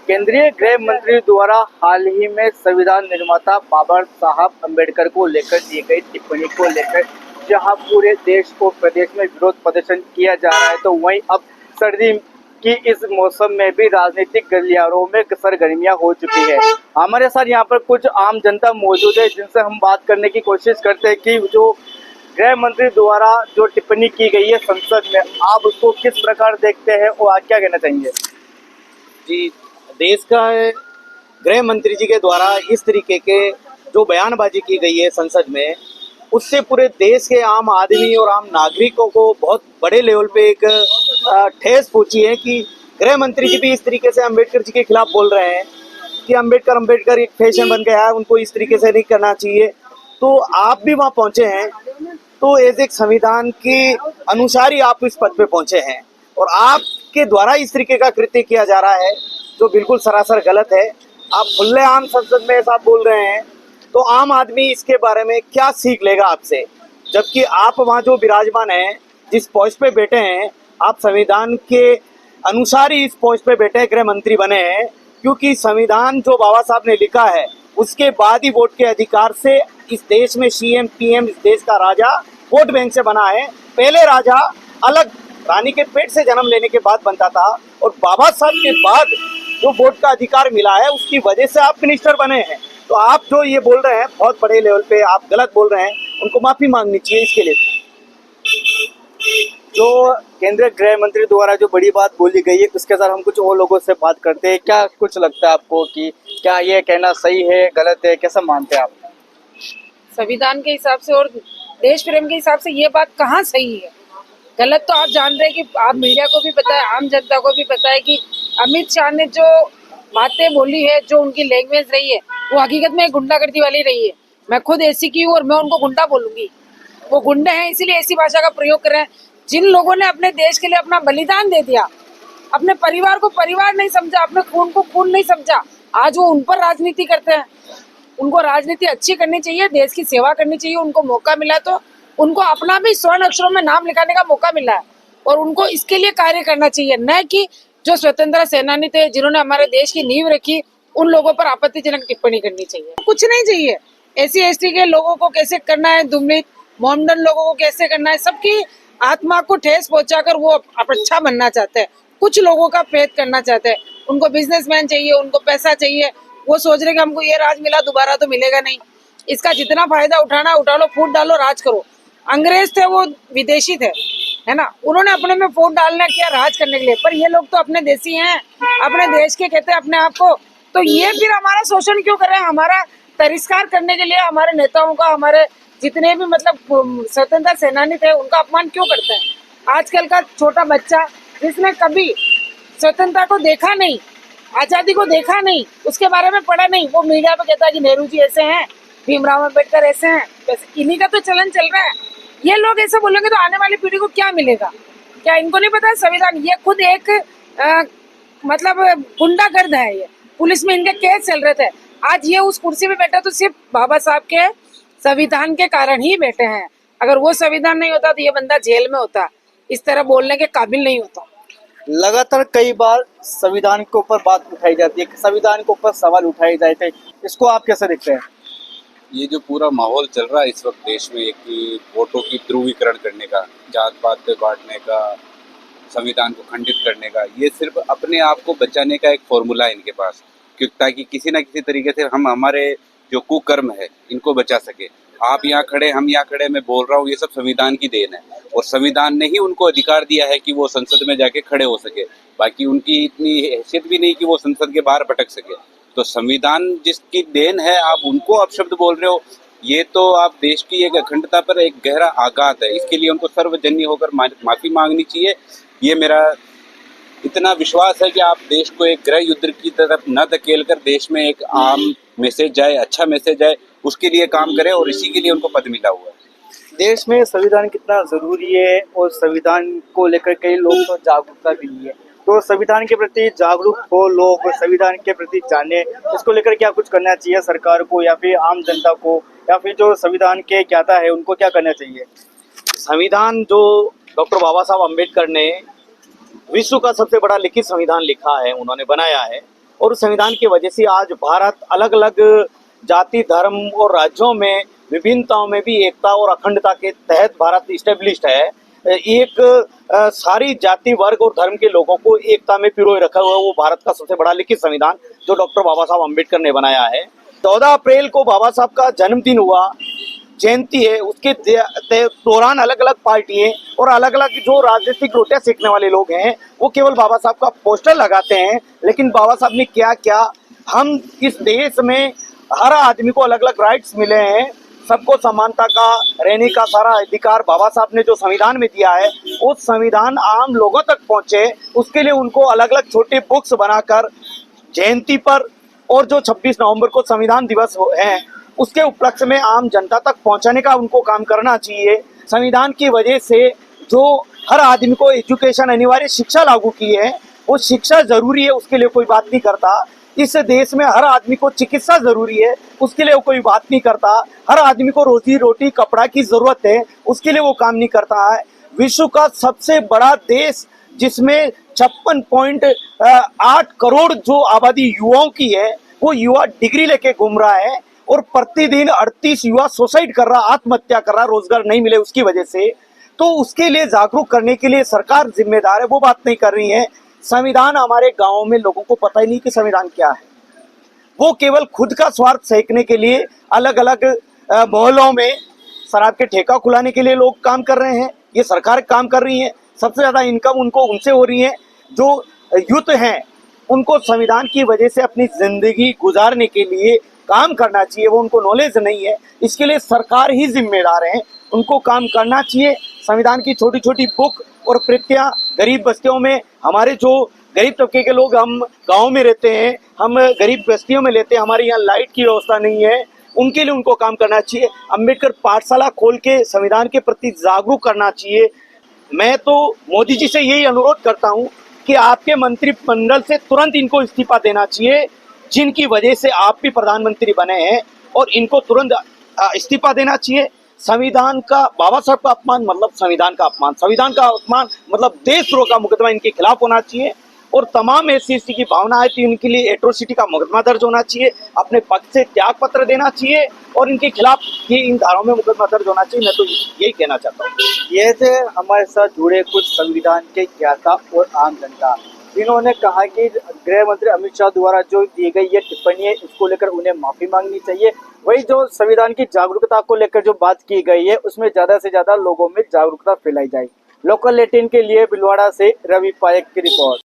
केंद्रीय गृह मंत्री द्वारा हाल ही में संविधान निर्माता बाबा साहब अम्बेडकर को लेकर दी गई टिप्पणी को लेकर जहां पूरे देश को प्रदेश में विरोध प्रदर्शन किया जा रहा है, तो वहीं अब सर्दी की इस मौसम में भी राजनीतिक गलियारों में सरगर्मियां हो चुकी है। हमारे साथ यहाँ पर कुछ आम जनता मौजूद है जिनसे हम बात करने की कोशिश करते हैं कि जो गृह मंत्री द्वारा जो टिप्पणी की गई है संसद में, आप उसको किस प्रकार देखते हैं और आप क्या कहना चाहेंगे? जी, देश का गृह मंत्री जी के द्वारा इस तरीके के जो बयानबाजी की गई है संसद में, उससे पूरे देश के आम आदमी और आम नागरिकों को बहुत बड़े लेवल पे एक ठेस पहुंची है कि गृह मंत्री जी भी इस तरीके से अम्बेडकर जी के खिलाफ बोल रहे हैं कि अम्बेडकर एक फैशन बन गया है, उनको इस तरीके से नहीं करना चाहिए। तो आप भी वहाँ पहुंचे हैं, तो एज एक संविधान के अनुसार ही आप इस पद पे पहुंचे हैं और आपके द्वारा इस तरीके का कृत्य किया जा रहा है जो बिल्कुल सरासर गलत है। आप खुलेआम संसद में ऐसा बोल रहे हैं, तो आम आदमी इसके बारे में क्या सीख लेगा आपसे? जबकि आप वहाँ जो विराजमान हैं, जिस पोस्ट पे बैठे हैं, आप संविधान के अनुसार ही इस पोस्ट पे बैठे गृह मंत्री बने हैं, क्योंकि संविधान जो बाबा साहब ने लिखा है उसके बाद ही वोट के अधिकार से इस देश में सीएम पीएम, इस देश का राजा वोट बैंक से बना है। पहले राजा अलग रानी के पेट से जन्म लेने के बाद बनता था और बाबा साहब के बाद जो वोट का अधिकार मिला है उसकी वजह से आप मिनिस्टर बने हैं। तो आप जो ये बोल रहे हैं बहुत बड़े लेवल पे आप गलत बोल रहे हैं, उनको माफी मांगनी चाहिए इसके लिए। जो केंद्रीय गृह मंत्री द्वारा जो बड़ी बात बोली गई है उसके साथ हम कुछ और लोगों से बात करते हैं। क्या कुछ लगता है आपको कि क्या ये कहना सही है, गलत है, कैसा मानते हैं आप? संविधान के हिसाब से और देश प्रेम के हिसाब से ये बात कहाँ सही है? गलत तो आप जान रहे हैं कि आप मीडिया को भी पता है, आम जनता को भी पता है कि अमित शाह ने जो बातें बोली है, जो उनकी लैंग्वेज रही है, वो हकीकत में गुंडागर्दी वाली रही है। मैं खुद ऐसी की हूँ और मैं उनको गुंडा बोलूंगी। वो गुंडे हैं, इसीलिए ऐसी भाषा का प्रयोग कर रहे हैं। जिन लोगों ने अपने देश के लिए अपना बलिदान दे दिया, अपने परिवार को परिवार नहीं समझा, अपने खून को खून नहीं समझा, आज वो उन पर राजनीति करते हैं। उनको राजनीति अच्छी करनी चाहिए, देश की सेवा करनी चाहिए। उनको मौका मिला तो उनको अपना भी स्वर्ण अक्षरों में नाम लिखाने का मौका मिला है और उनको इसके लिए कार्य करना चाहिए, न कि जो स्वतंत्रता सेनानी थे जिन्होंने हमारे देश की नींव रखी, उन लोगों पर आपत्तिजनक टिप्पणी करनी चाहिए। कुछ नहीं चाहिए। एससी एसटी के लोगों को कैसे करना है, दुर्नीत मोमडन लोगों को कैसे करना है, सबकी आत्मा को ठेस पहुंचाकर वो अच्छा बनना चाहते हैं। कुछ लोगों का पेट करना चाहते हैं। उनको बिजनेसमैन चाहिए, उनको पैसा चाहिए। वो सोच रहे कि हमको ये राज मिला, दोबारा तो मिलेगा नहीं। इसका जितना फायदा उठाना उठा लो, फूट डालो, राज करो। अंग्रेज थे, वो विदेशी थे, है ना, उन्होंने अपने में फूट डालना किया राज करने के लिए, पर ये लोग तो अपने देसी हैं, अपने देश के कहते हैं अपने आप को। तो ये फिर हमारा शोषण क्यों कर रहे हैं? हमारा तिरस्कार करने के लिए हमारे नेताओं का, हमारे जितने भी मतलब स्वतंत्रता सेनानी थे उनका अपमान क्यों करते हैं? आजकल का छोटा बच्चा जिसने कभी स्वतंत्रता को देखा नहीं, आजादी को देखा नहीं, उसके बारे में पढ़ा नहीं, वो मीडिया पे कहता है कि नेहरू जी ऐसे हैं, भीमराव अम्बेडकर ऐसे हैं। वैसे इन्हीं का तो चलन चल रहा है। ये लोग ऐसे बोलेंगे तो आने वाली पीढ़ी को क्या मिलेगा? क्या इनको नहीं पता संविधान? ये खुद एक मतलब गुंडागर्द है। ये पुलिस में इनके केस चल रहे थे। आज ये उस कुर्सी पे बैठा तो सिर्फ बाबा साहब के संविधान के कारण ही बैठे हैं। अगर वो संविधान नहीं होता तो ये बंदा जेल में होता, इस तरह बोलने के काबिल नहीं होता। लगातार कई बार संविधान के ऊपर बात उठाई जाती है, संविधान के ऊपर सवाल उठाए जाते हैं, इसको आप कैसे देखते हैं? ये जो पूरा माहौल चल रहा है इस वक्त देश में, एक वोटों की ध्रुवीकरण करने का, जात पात पे बांटने का, संविधान को खंडित करने का, ये सिर्फ अपने आप को बचाने का एक फॉर्मूला है इनके पास, क्योंकि ताकि किसी ना किसी तरीके से हम हमारे जो कुकर्म है इनको बचा सके। आप यहाँ खड़े, हम यहाँ खड़े, मैं बोल रहा हूँ, ये सब संविधान की देन है और संविधान ने ही उनको अधिकार दिया है कि वो संसद में जाके खड़े हो सके। बाकी उनकी इतनी हैसियत भी नहीं कि वो संसद के बाहर भटक सके। तो संविधान जिसकी देन है, आप उनको अपशब्द बोल रहे हो, ये तो आप देश की एक अखंडता पर एक गहरा आघात है। इसके लिए उनको सर्वजनीय होकर माफी मांगनी चाहिए। ये मेरा इतना विश्वास है कि आप देश को एक गृह युद्ध की तरफ न धकेल कर देश में एक आम मैसेज जाए, अच्छा मैसेज जाए, उसके लिए काम करें और इसी के लिए उनको पद मिला हुआ है। देश में संविधान कितना जरूरी है और संविधान को लेकर कई लोग तो जागरूकता भी नहीं है, तो संविधान के प्रति जागरूक हो लोग, संविधान के प्रति जाने, इसको लेकर क्या कुछ करना चाहिए सरकार को या फिर आम जनता को, या फिर जो संविधान के ज्ञाता है उनको क्या करना चाहिए? संविधान जो डॉक्टर बाबा साहब अम्बेडकर ने विश्व का सबसे बड़ा लिखित संविधान लिखा है, उन्होंने बनाया है और उस संविधान की वजह से आज भारत अलग अलग जाति धर्म और राज्यों में विभिन्नताओं में भी एकता और अखंडता के तहत भारत इस्टेब्लिश्ड है। एक सारी जाति वर्ग और धर्म के लोगों को एकता में पिरोए रखा हुआ वो भारत का सबसे बड़ा लिखित संविधान जो डॉक्टर बाबा साहब अम्बेडकर ने बनाया है। 14 अप्रैल को बाबा साहब का जन्मदिन हुआ, जयंती है, उसके दौरान अलग अलग पार्टियां और अलग अलग जो राजनीतिक रोटियां सेकने वाले लोग हैं वो केवल बाबा साहब का पोस्टर लगाते हैं, लेकिन बाबा साहब ने क्या क्या, हम इस देश में हर आदमी को अलग अलग राइट्स मिले हैं, सबको समानता का रहने का सारा अधिकार बाबा साहब ने जो संविधान में दिया है वो संविधान आम लोगों तक पहुंचे, उसके लिए उनको अलग अलग छोटे बुक्स बनाकर जयंती पर और जो 26 नवंबर को संविधान दिवस है उसके उपलक्ष्य में आम जनता तक पहुंचाने का उनको काम करना चाहिए। संविधान की वजह से जो हर आदमी को एजुकेशन अनिवार्य शिक्षा लागू की है वो शिक्षा जरूरी है, उसके लिए कोई बात नहीं करता। इस देश में हर आदमी को चिकित्सा जरूरी है, उसके लिए वो कोई बात नहीं करता। हर आदमी को रोजी रोटी कपड़ा की जरूरत है, उसके लिए वो काम नहीं करता है। विश्व का सबसे बड़ा देश जिसमें 56.8 करोड़ जो आबादी युवाओं की है वो युवा डिग्री लेके घूम रहा है और प्रतिदिन 38 युवा सुसाइड कर रहा, आत्महत्या कर रहा, रोजगार नहीं मिले उसकी वजह से। तो उसके लिए जागरूक करने के लिए सरकार जिम्मेदार है, वो बात नहीं कर रही है। संविधान हमारे गांव में लोगों को पता ही नहीं कि संविधान क्या है, वो केवल खुद का स्वार्थ सेकने के लिए अलग अलग मोहल्लों में शराब के ठेका खुलाने के लिए लोग काम कर रहे हैं, ये सरकार काम कर रही है। सबसे ज्यादा इनकम उनको उनसे हो रही है। जो यूथ हैं उनको संविधान की वजह से अपनी जिंदगी गुजारने के लिए काम करना चाहिए, वो उनको नॉलेज नहीं है, इसके लिए सरकार ही जिम्मेदार है, उनको काम करना चाहिए। संविधान की छोटी छोटी बुक और प्रतियां गरीब बस्तियों में, हमारे जो गरीब तबके के लोग हम गांव में रहते हैं, हम गरीब बस्तियों में लेते हैं, हमारे यहाँ लाइट की व्यवस्था नहीं है, उनके लिए उनको काम करना चाहिए। अम्बेडकर पाठशाला खोल के संविधान के प्रति जागरूक करना चाहिए। मैं तो मोदी जी से यही अनुरोध करता हूँ कि आपके मंत्रिमंडल से तुरंत इनको इस्तीफा देना चाहिए, जिनकी वजह से आप भी प्रधानमंत्री बने हैं, और इनको तुरंत इस्तीफा देना चाहिए। संविधान का, बाबा साहब का अपमान मतलब संविधान का अपमान, संविधान का अपमान मतलब देशद्रोह का मुकदमा इनके खिलाफ होना चाहिए। और तमाम ऐसी की भावना है तो इनके लिए एट्रोसिटी का मुकदमा दर्ज होना चाहिए, अपने पद से त्याग पत्र देना चाहिए और इनके खिलाफ ये इन धाराओं में मुकदमा दर्ज होना चाहिए। मैं तो यही कहना चाहता हूँ। ये थे हमारे साथ जुड़े कुछ संविधान के ज्ञाता और आम जनता, जिन्होंने कहा कि गृह मंत्री अमित शाह द्वारा जो दी गई ये टिप्पणी है इसको लेकर उन्हें माफी मांगनी चाहिए। वही जो संविधान की जागरूकता को लेकर जो बात की गई है उसमें ज्यादा से ज्यादा लोगों में जागरूकता फैलाई जाए। लोकल 18 के लिए भिलवाड़ा से रवि पायक की रिपोर्ट।